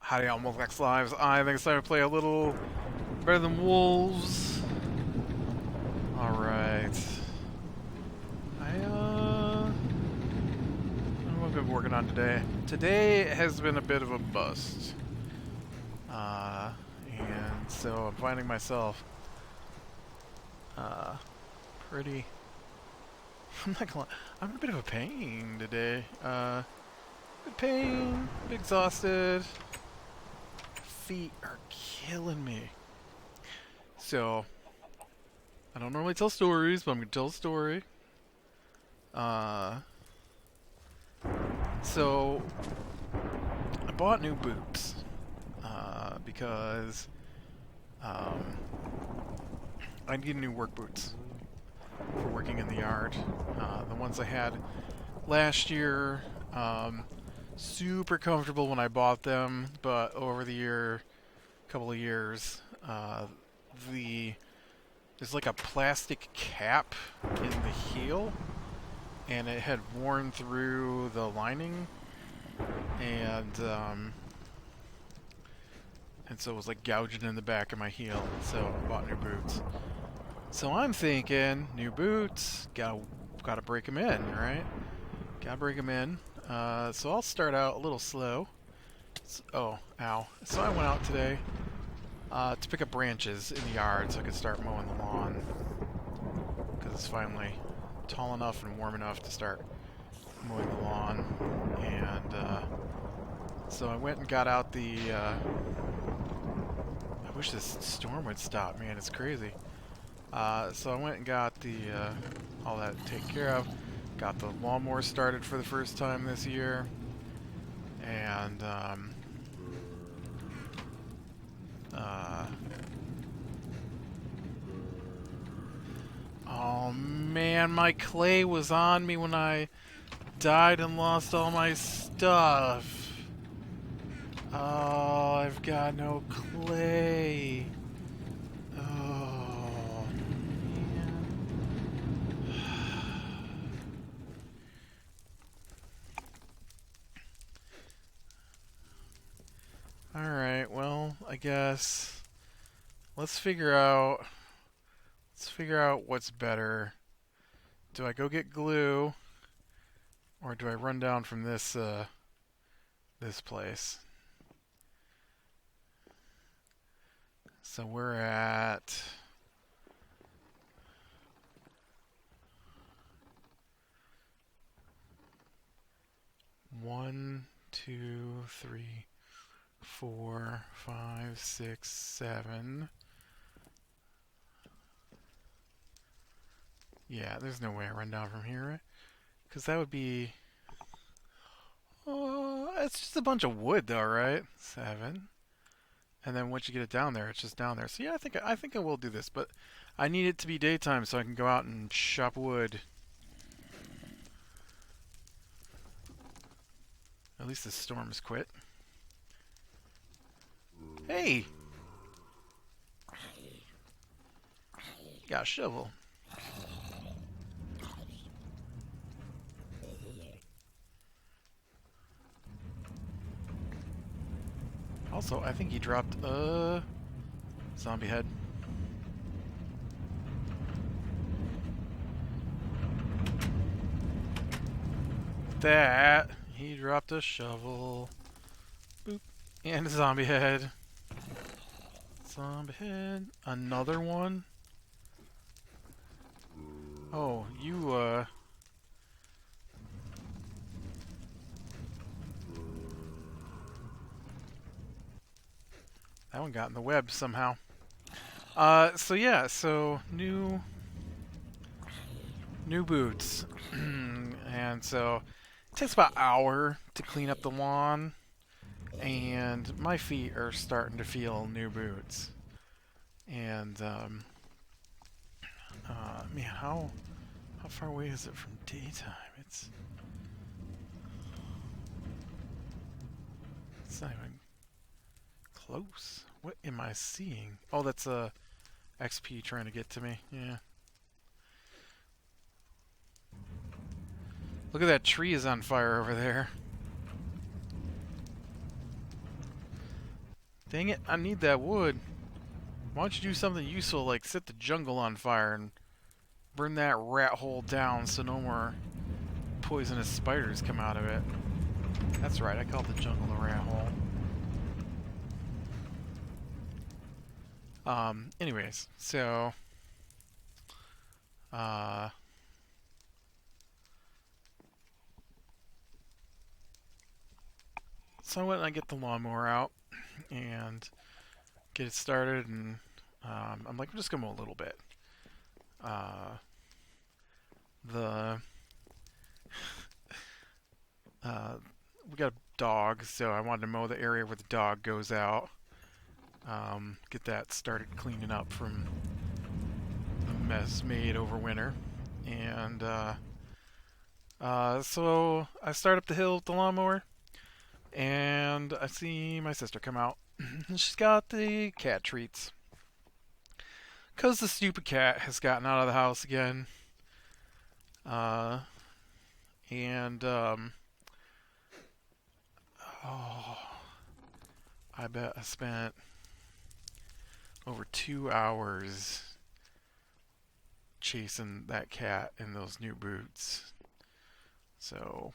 Howdy, Almost Next Lives. I think it's time to play a little better than wolves. Alright. What have I been working on today? Today has been a bit of a bust. And so I'm finding myself, pretty... I'm not gonna lie, I'm in a bit of a pain today. Bit pain, bit exhausted. Feet are killing me. So, I don't normally tell stories, but I'm gonna tell a story. Uh, so I bought new boots because I need new work boots for working in the yard. The ones I had last year, super comfortable when I bought them, but over the couple of years, there's like a plastic cap in the heel, and it had worn through the lining, and so it was like gouging in the back of my heel. So I bought new boots. So I'm thinking, new boots, gotta break them in, right? Gotta break them in. So I'll start out a little slow. Oh, ow. So I went out today to pick up branches in the yard so I could start mowing the lawn. Because it's finally tall enough and warm enough to start mowing the lawn. And so I went and got out I wish this storm would stop, man. It's crazy. So I went and got all that taken care of. Got the lawnmower started for the first time this year. And oh man, my clay was on me when I died and lost all my stuff. Oh, I've got no clay. Oh, man. Alright, well, I guess let's figure out what's better. Do I go get glue, or do I run down from this place? So we're at 1, 2, 3, 4, 5, 6, 7. Yeah, there's no way I run down from here, right? Because that would be... Oh, it's just a bunch of wood, though, right? 7. And then once you get it down there, it's just down there. So yeah, I think I will do this, but I need it to be daytime so I can go out and chop wood. At least the storm's quit. Hey! Got a shovel. Also, I think he dropped a zombie head. That, he dropped a shovel. Boop. And a zombie head. Zombie head. Another one. Oh, that one got in the web somehow. So yeah, so new boots. And so it takes about an hour to clean up the lawn, and my feet are starting to feel new boots. And man, how far away is it from daytime? It's not even close. What am I seeing? Oh, that's a XP trying to get to me. Yeah. Look at that tree is on fire over there. Dang it, I need that wood. Why don't you do something useful like set the jungle on fire and burn that rat hole down so no more poisonous spiders come out of it. That's right, I called the jungle the rat hole. Anyways, so uh so I went and I get the lawnmower out and get it started, and I'm like, I'm just gonna mow a little bit. Uh, the we got a dog, so I wanted to mow the area where the dog goes out. Get that started cleaning up from the mess made over winter, and so I start up the hill with the lawnmower, and I see my sister come out. And she's got the cat treats. Because the stupid cat has gotten out of the house again. Uh, and, oh, I bet I spent over 2 hours chasing that cat in those new boots. So,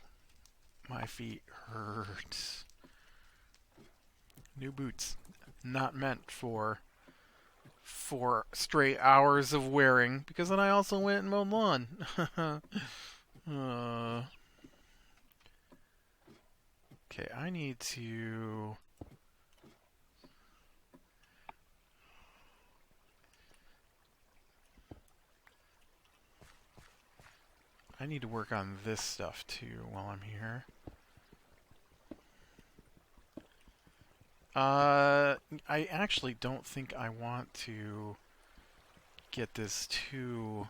my feet hurt. New boots. Not meant for 4 straight hours of wearing, because then I also went and mowed lawn. Okay, I need to... I need to work on this stuff too while I'm here. I actually don't think I want to get this too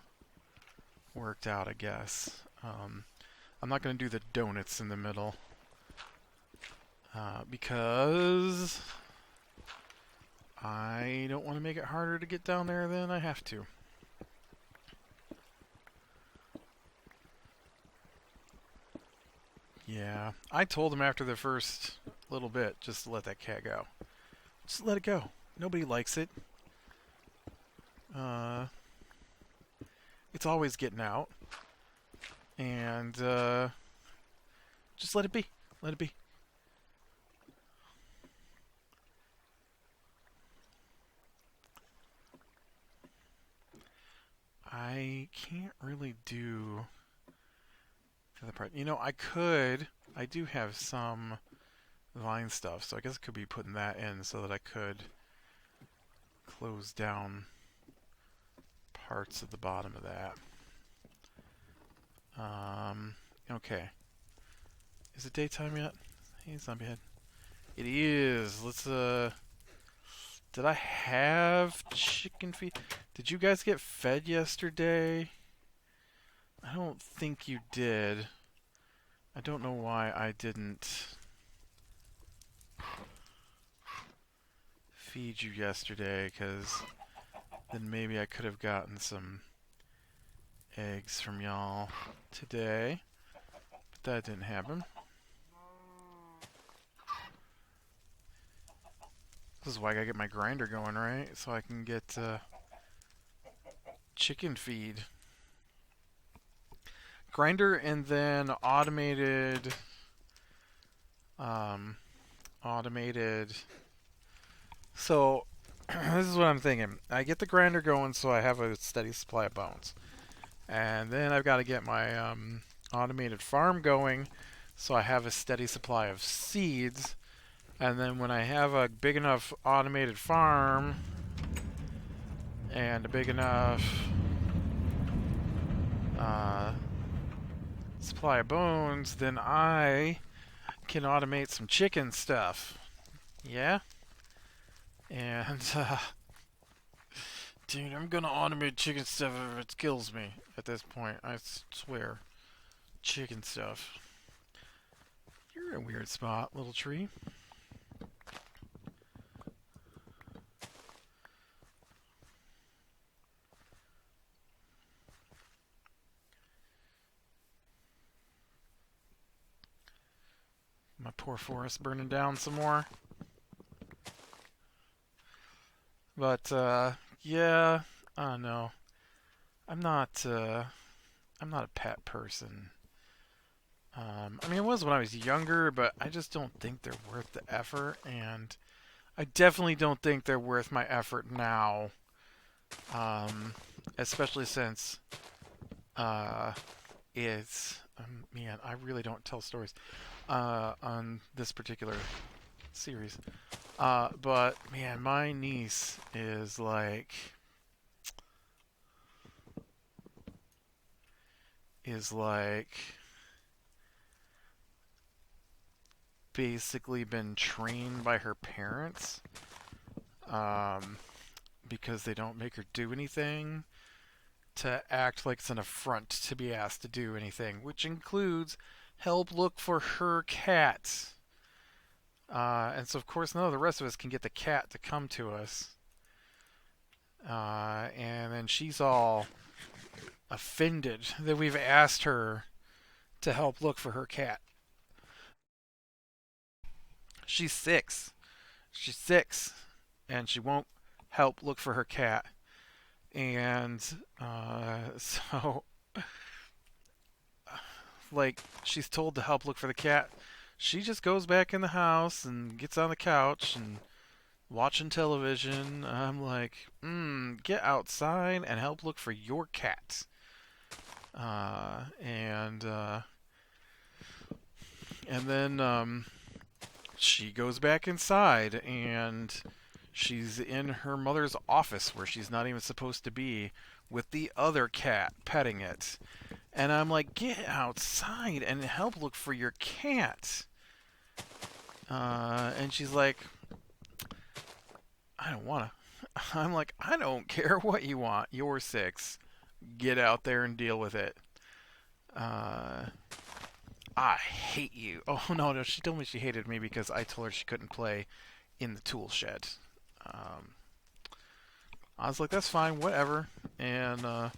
worked out, I guess. I'm not going to do the donuts in the middle. Because I don't want to make it harder to get down there than I have to. Yeah, I told him after the first little bit just to let that cat go. Just let it go. Nobody likes it. It's always getting out. And just let it be. Let it be. I can't really do the other part. You know, I do have some vine stuff, so I guess I could be putting that in so that I could close down parts of the bottom of that. Okay. Is it daytime yet? Hey, zombie head. It is. Let's, did I have chicken feed? Did you guys get fed yesterday? I don't think you did. I don't know why I didn't feed you yesterday, because then maybe I could have gotten some eggs from y'all today. But that didn't happen. This is why I gotta get my grinder going, right? So I can get chicken feed. Grinder and then automated so this is what I'm thinking. I get the grinder going so I have a steady supply of bones. And then I've got to get my automated farm going so I have a steady supply of seeds. And then when I have a big enough automated farm and a big enough supply of bones, then I can automate some chicken stuff. Yeah? And, dude, I'm gonna automate chicken stuff if it kills me at this point. I swear. Chicken stuff. You're in a weird spot, little tree. My poor forest burning down some more. But yeah, I don't know. I'm not. I'm not a pet person. I mean, it was when I was younger, but I just don't think they're worth the effort, and I definitely don't think they're worth my effort now. Um, Especially since uh, it's man, I really don't tell stories on this particular series. But man, my niece is like basically been trained by her parents um, because they don't make her do anything to act like it's an affront to be asked to do anything, which includes help look for her cat. And so, of course, none of the rest of us can get the cat to come to us. And then she's all offended that we've asked her to help look for her cat. She's 6. She's 6, and she won't help look for her cat. And so, like, she's told to help look for the cat. She just goes back in the house and gets on the couch and watching television. I'm like, get outside and help look for your cat. And then she goes back inside and she's in her mother's office where she's not even supposed to be with the other cat petting it. And I'm like, get outside and help look for your cat. And she's like, I don't want to. I'm like, I don't care what you want. You're 6. Get out there and deal with it. Uh, I hate you. Oh, no, no. She told me she hated me because I told her she couldn't play in the tool shed. Um, I was like, that's fine, whatever. And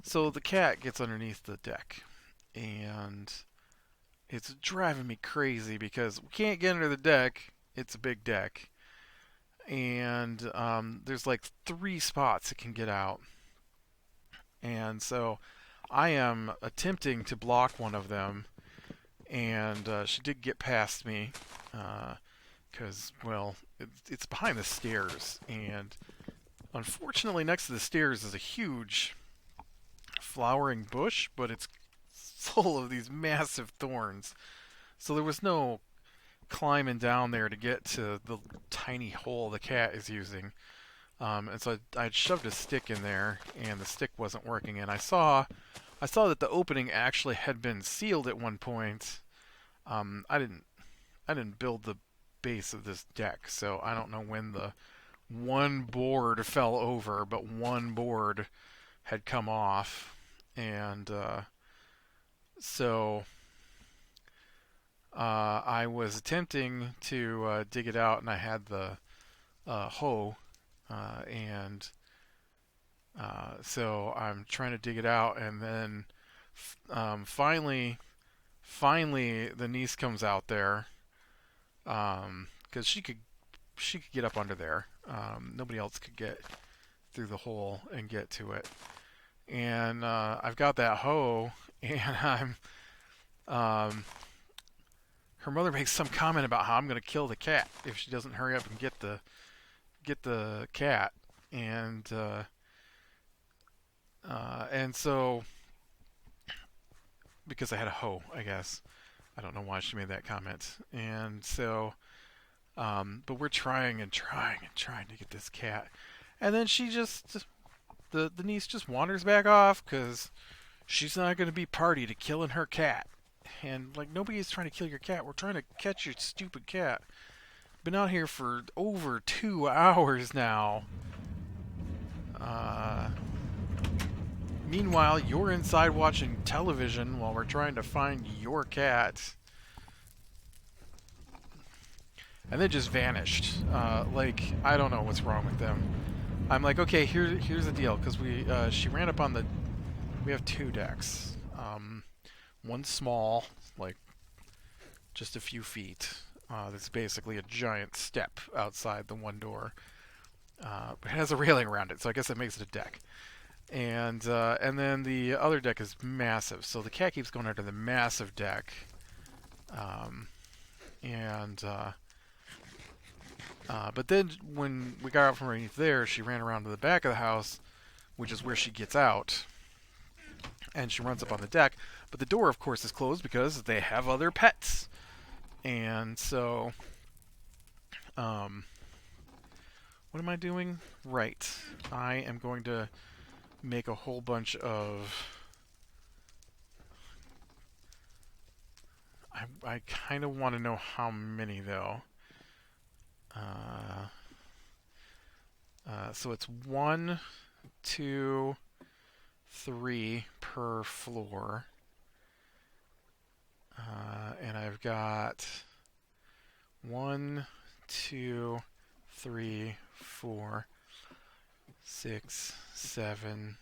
so the cat gets underneath the deck. And it's driving me crazy because we can't get under the deck. It's a big deck. And there's like 3 spots it can get out. And so I am attempting to block one of them. And she did get past me. Because, well, it's behind the stairs. And unfortunately, next to the stairs is a huge flowering bush, but it's full of these massive thorns. So there was no climbing down there to get to the tiny hole the cat is using. And so I'd shoved a stick in there, and the stick wasn't working. And I saw that the opening actually had been sealed at one point. I didn't build the base of this deck, so I don't know when the one board fell over, but one board had come off, and so I was attempting to dig it out, and I had the hoe, and so I'm trying to dig it out, and then finally, the niece comes out there, because she could get up under there. Nobody else could get through the hole and get to it. And I've got that hoe, and um, her mother makes some comment about how I'm going to kill the cat if she doesn't hurry up and get the cat. And so because I had a hoe, I guess. I don't know why she made that comment. And so, but we're trying and trying and trying to get this cat. And then the niece just wanders back off because she's not going to be party to killing her cat. And, like, nobody's trying to kill your cat. We're trying to catch your stupid cat. Been out here for over 2 hours now. Meanwhile, you're inside watching television while we're trying to find your cat. And they just vanished. Like, I don't know what's wrong with them. I'm like, okay, here's the deal, because she ran up on the. We have 2 decks. One small, like just a few feet. That's basically a giant step outside the one door. It has a railing around it, so I guess that makes it a deck. And then the other deck is massive, so the cat keeps going under the massive deck. Um, and But then when we got out from underneath there, she ran around to the back of the house, which is where she gets out, and she runs up on the deck. But the door, of course, is closed because they have other pets. And so, what am I doing? Right. I am going to make a whole bunch of... I kind of want to know how many, though. So it's 1, 2, 3 per floor. And I've got 1, 2, 3, 4, 6, 7,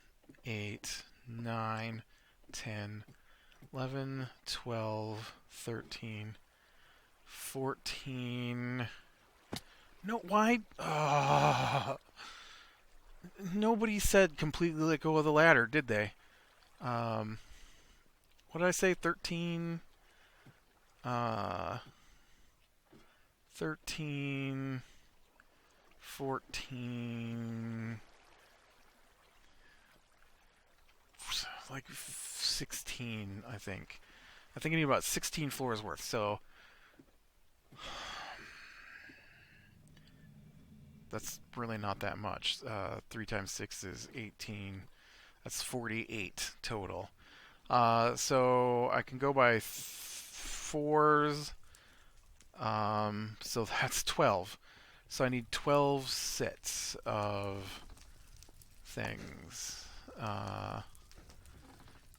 8, 9, 10, 11, 12, 13, 14. No, why? Nobody said completely let go of the ladder, did they? What did I say? 13? 13, 14, like 16, I think. I think I need about 16 floors worth, so that's really not that much. 3 times 6 is 18. That's 48 total. So I can go by fours. So that's 12. So I need 12 sets of things.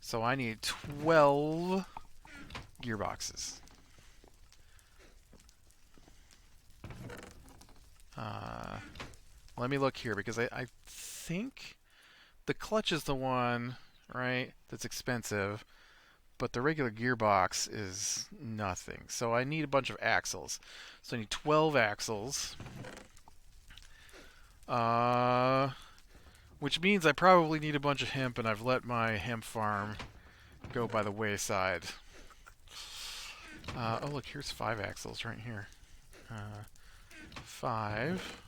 So I need 12 gearboxes. Let me look here because I think the clutch is the one, right, that's expensive, but the regular gearbox is nothing. So I need a bunch of axles. So I need 12 axles. Which means I probably need a bunch of hemp, and I've let my hemp farm go by the wayside. Oh, look, here's 5 axles right here. 5.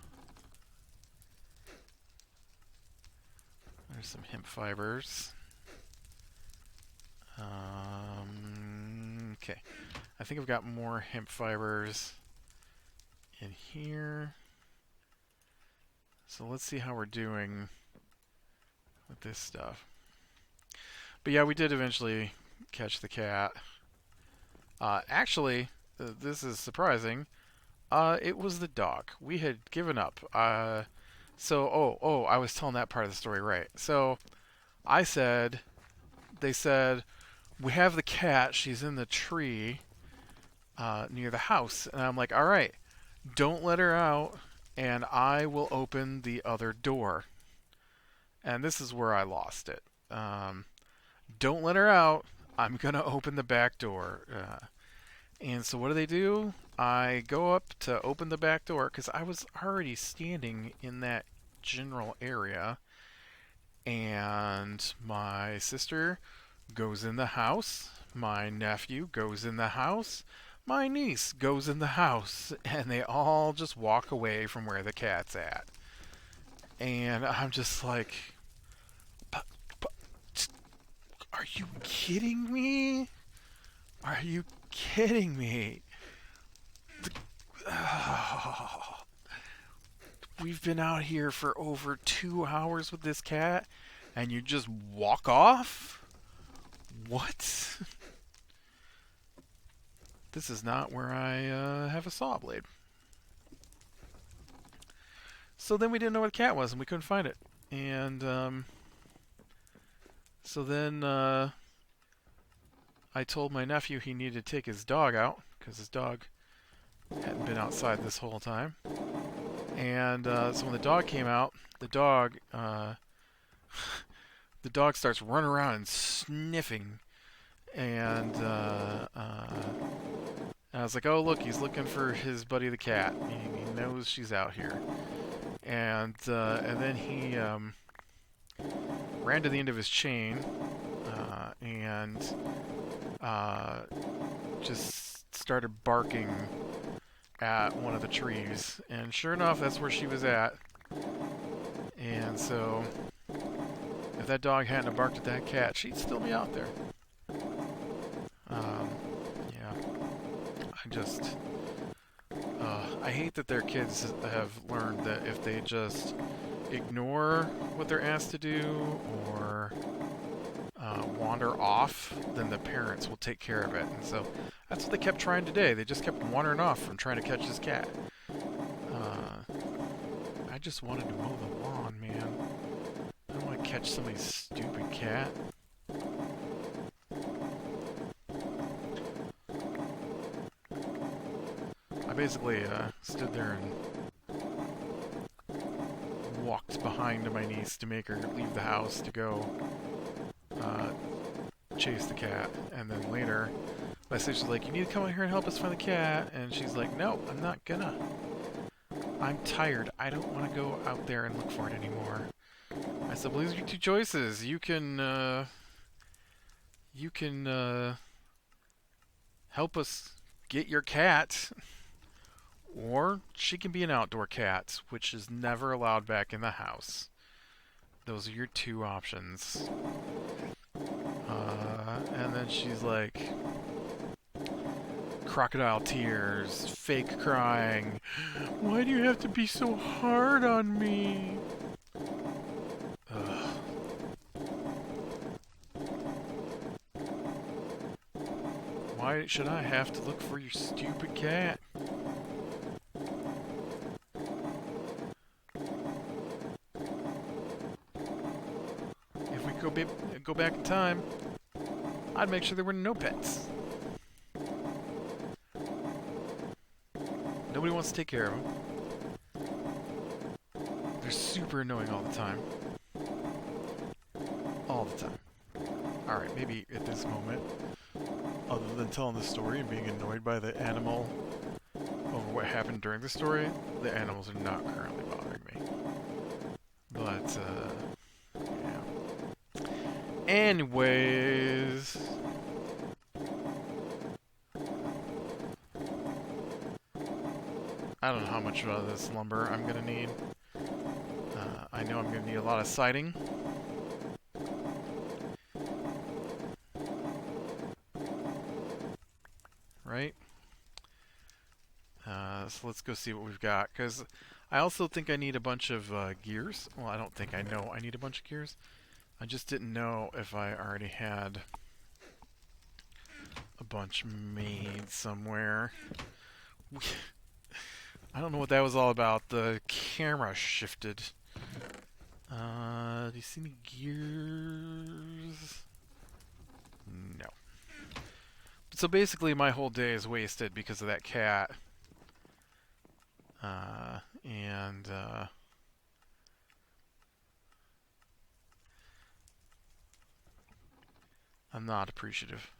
There's some hemp fibers. Okay. I think I've got more hemp fibers in here. So let's see how we're doing with this stuff. But yeah, we did eventually catch the cat. Actually, this is surprising. It was the dog. We had given up. I was telling that part of the story right. So they said, we have the cat. She's in the tree near the house. And I'm like, all right, don't let her out, and I will open the other door. And this is where I lost it. Don't let her out. I'm going to open the back door. And so what do? I go up to open the back door because I was already standing in that general area. And my sister goes in the house. My nephew goes in the house. My niece goes in the house. And they all just walk away from where the cat's at. And I'm just like, are you kidding me? Are you kidding me? We've been out here for over 2 hours with this cat, and you just walk off? What? This is not where I have a saw blade. So then we didn't know what the cat was, and we couldn't find it. And so then I told my nephew he needed to take his dog out, because his dog hadn't been outside this whole time. And so when the dog came out, the dog starts running around and sniffing. And I was like, oh, look, he's looking for his buddy the cat. He knows she's out here. and then he ran to the end of his chain and just started barking at one of the trees. And sure enough, that's where she was at. And so, if that dog hadn't have barked at that cat, she'd still be out there. Yeah. I hate that their kids have learned that if they just ignore what they're asked to do or wander off, then the parents will take care of it. And so that's what they kept trying today. They just kept wandering off from trying to catch this cat. I just wanted to mow the lawn, man. I don't want to catch somebody's stupid cat. I basically stood there and walked behind my niece to make her leave the house to go chase the cat. And then later, my sister's like, "You need to come out here and help us find the cat." And she's like, "No, I'm not gonna. I'm tired. I don't want to go out there and look for it anymore." I said, "Well, these are your two choices. You can help us get your cat, or she can be an outdoor cat, which is never allowed back in the house. Those are your two options." And then she's like, crocodile tears, fake crying. "Why do you have to be so hard on me?" Ugh. Why should I have to look for your stupid cat? If we go back in time, I'd make sure there were no pets. Nobody wants to take care of them. They're super annoying all the time. All the time. Alright, maybe at this moment, other than telling the story and being annoyed by the animal over what happened during the story, the animals are not currently bothering me. But, yeah. Anyways... I don't know how much of this lumber I'm going to need. I know I'm going to need a lot of siding. Right? So let's go see what we've got. Because I also think I need a bunch of gears. Well, I don't think I know I need a bunch of gears. I just didn't know if I already had a bunch made somewhere. I don't know what that was all about. The camera shifted. Do you see any gears? No. So basically my whole day is wasted because of that cat. And I'm not appreciative.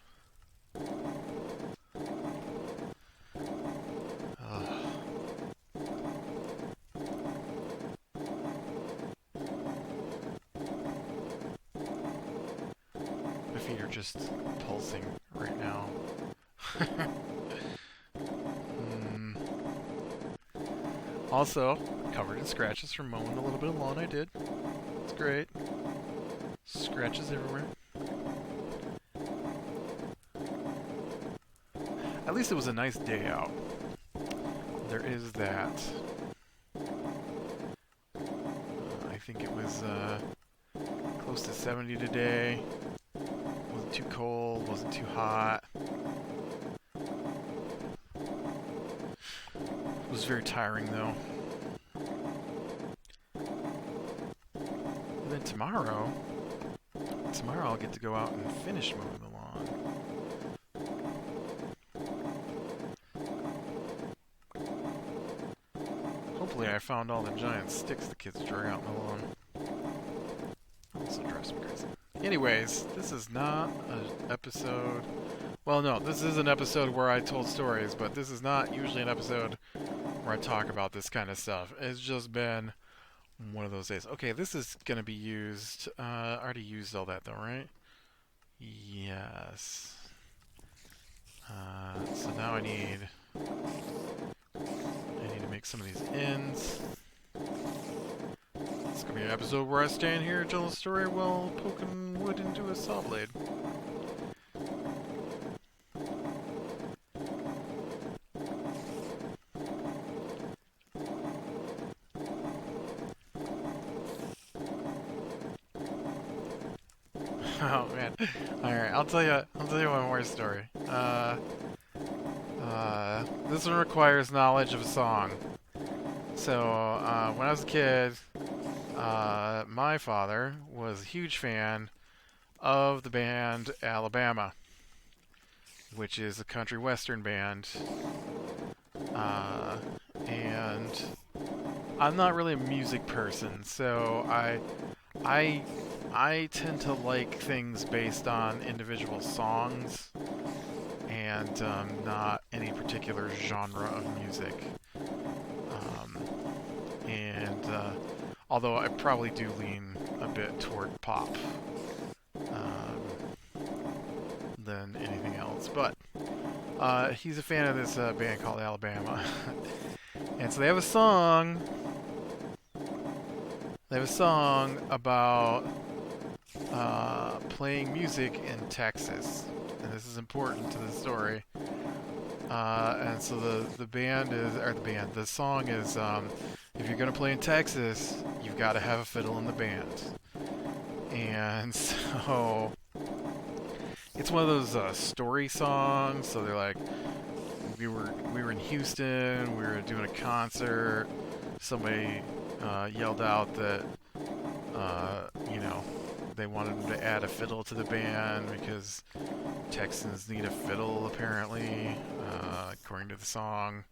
My feet are just pulsing right now. Also, covered in scratches from mowing a little bit of lawn I did. It's great. Scratches everywhere. At least it was a nice day out. There is that. I think it was close to 70 today. Wasn't too cold, wasn't too hot. It was very tiring though. And then tomorrow I'll get to go out and finish mowing the lawn. Hopefully I found all the giant sticks the kids drag out in the lawn. Also drives me crazy. Anyways, this is not an episode... Well, no, this is an episode where I told stories, but this is not usually an episode where I talk about this kind of stuff. It's just been One of those days. Okay, this is gonna be used. I already used all that though, right? Yes. So now I need to make some of these ends. It's gonna be an episode where I stand here and tell a story while poking wood into a saw blade. Oh man. Alright, I'll tell you one more story. This one requires knowledge of a song. So, when I was a kid, my father was a huge fan of the band Alabama, which is a country western band. Uh, and I'm not really a music person, so I I tend to like things based on individual songs and not any particular genre of music. Um, and although I probably do lean a bit toward pop than anything else, but he's a fan of this band called Alabama, and so they have a song. They have a song about playing music in Texas, and this is important to the story. And so the song is, if you're gonna play in Texas, you've got to have a fiddle in the band. And so it's one of those story songs. So they're like, we were in Houston, we were doing a concert. Somebody yelled out that you know, they wanted them to add a fiddle to the band because Texans need a fiddle, apparently, according to the song.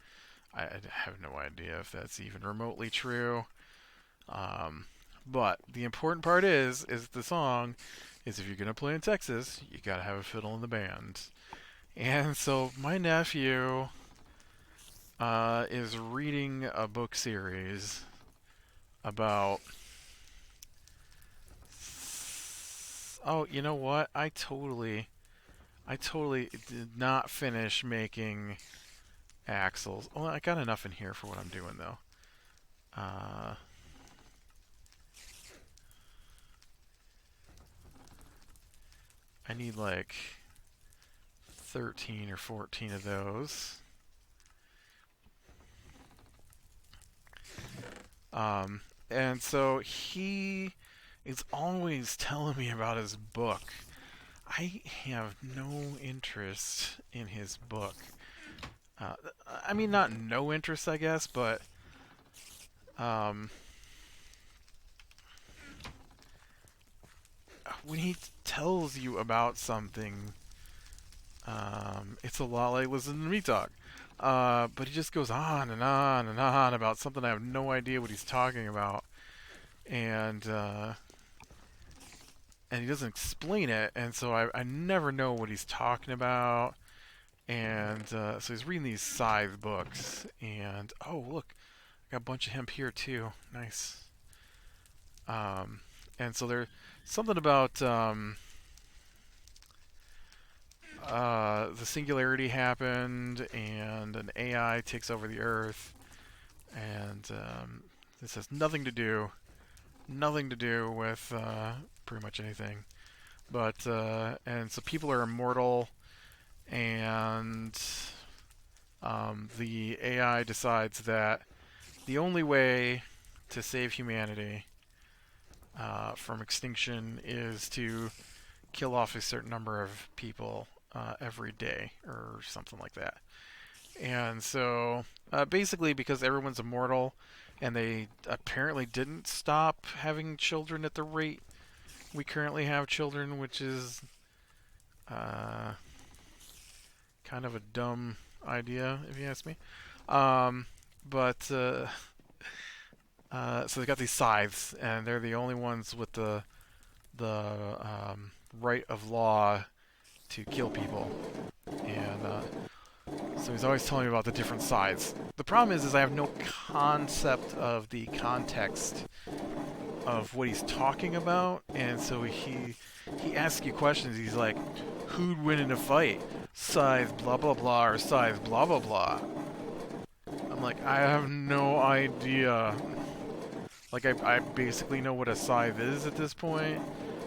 I have no idea if that's even remotely true. But the important part is the song is if you're gonna play in Texas, you gotta have a fiddle in the band. And so my nephew is reading a book series about. Oh, you know what? I totally did not finish making axles. Well, I got enough in here for what I'm doing though. Uh, I need like 13 or 14 of those. And so he is always telling me about his book. I have no interest in his book. Uh, I mean, not no interest, I guess, but um, when he tells you about something, it's a lot like listening to me talk. But he just goes on and on and on about something I have no idea what he's talking about, and he doesn't explain it, and so I never know what he's talking about. And so he's reading these scythe books, and oh look, I got a bunch of hemp here too. Nice. And so there's something about the singularity happened, and an AI takes over the Earth, and this has nothing to do with pretty much anything. But and so people are immortal, and the AI decides that the only way to save humanity from extinction is to kill off a certain number of people every day or something like that. And so basically, because everyone's immortal and they apparently didn't stop having children at the rate we currently have children, which is uh, kind of a dumb idea, if you ask me. But so they got these scythes, and they're the only ones with the right of law to kill people. And So he's always telling me about the different sides. The problem is I have no concept of the context of what he's talking about, and so he asks you questions. He's like, "Who'd win in a fight? Size blah blah blah or size blah blah blah?" I'm like, I have no idea. Like, I basically know what a scythe is at this point,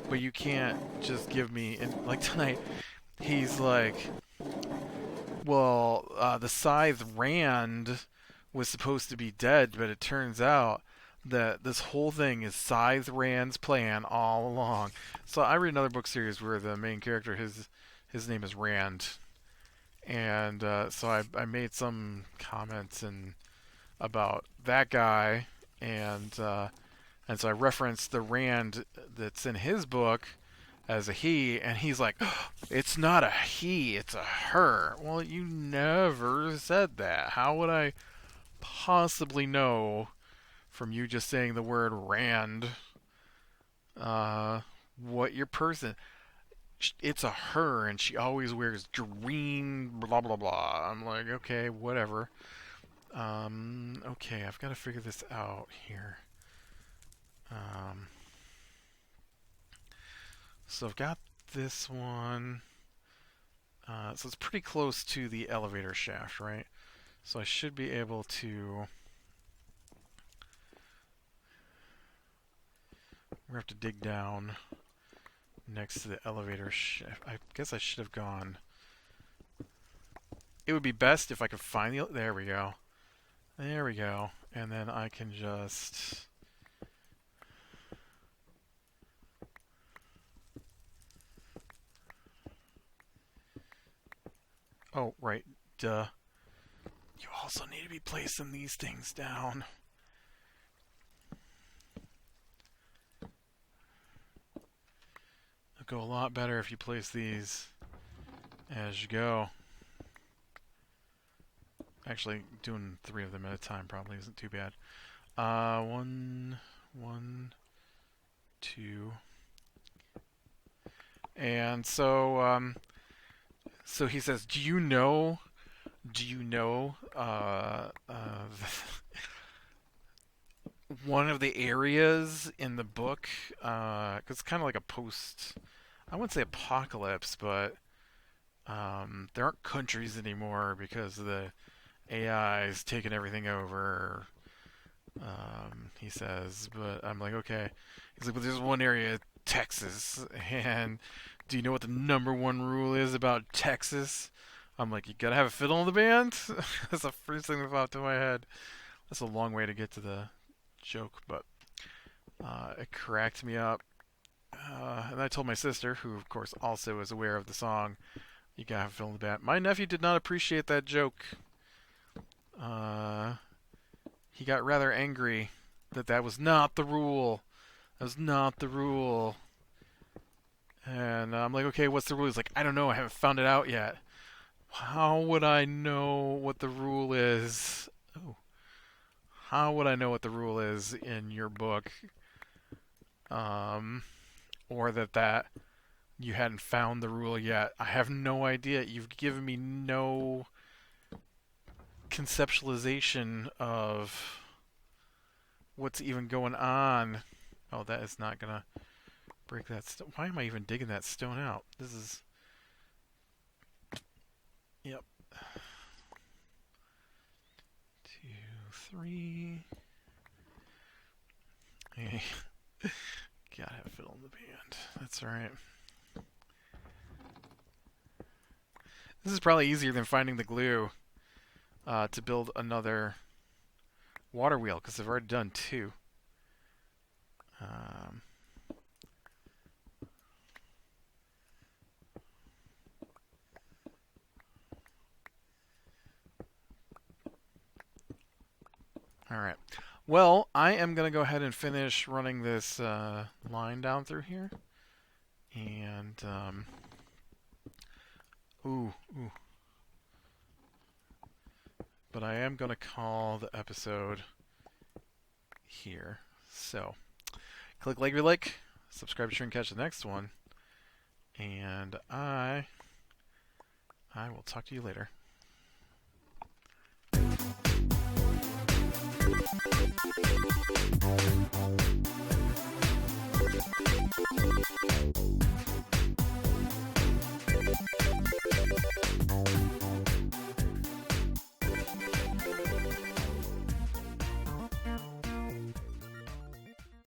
but you can't just give me... And like tonight, he's like, well, the scythe Rand was supposed to be dead, but it turns out that this whole thing is Scythe Rand's plan all along. So I read another book series where the main character, his name is Rand, and so I made some comments about that guy, and so I referenced the Rand that's in his book as a he, and he's like, oh, it's not a he, it's a her. Well, you never said that. How would I possibly know from you just saying the word Rand what your person... It's a her, and she always wears green, blah, blah, blah. I'm like, okay, whatever. Okay, I've got to figure this out here. So I've got this one. So it's pretty close to the elevator shaft, right? So I should be able to... We're going to have to dig down next to the elevator shaft. I guess I should have gone... It would be best if I could find the... There we go. There we go. And then I can just... Oh, right. Duh. You also need to be placing these things down. It'll go a lot better if you place these as you go. Actually, doing 3 of them at a time probably isn't too bad. 1, 2. And so, so he says, do you know, one of the areas in the book, 'cause it's kind of like a post, I wouldn't say apocalypse, but there aren't countries anymore because the AI is taking everything over, he says. But I'm like, okay. He's like, but there's one area, Texas, and do you know what the #1 rule is about Texas? I'm like, you gotta have a fiddle in the band? That's the first thing that popped in my head. That's a long way to get to the joke, but it cracked me up. And I told my sister, who of course also is aware of the song, you gotta have a fiddle in the band. My nephew did not appreciate that joke. He got rather angry that was not the rule. That was not the rule. And I'm like, okay, what's the rule? He's like, I don't know. I haven't found it out yet. How would I know what the rule is? Oh. How would I know what the rule is in your book? Or that you hadn't found the rule yet. I have no idea. You've given me no conceptualization of what's even going on. Oh, that is not gonna break that stone. Why am I even digging that stone out? This is... Yep. 2, 3. Gotta have a fiddle in the band. That's alright. This is probably easier than finding the glue to build another water wheel, because I've already done 2. Alright. Well, I am going to go ahead and finish running this line down through here. And, ooh. But I am going to call the episode here. So, click like if you like, subscribe to sure and catch the next one. And I will talk to you later.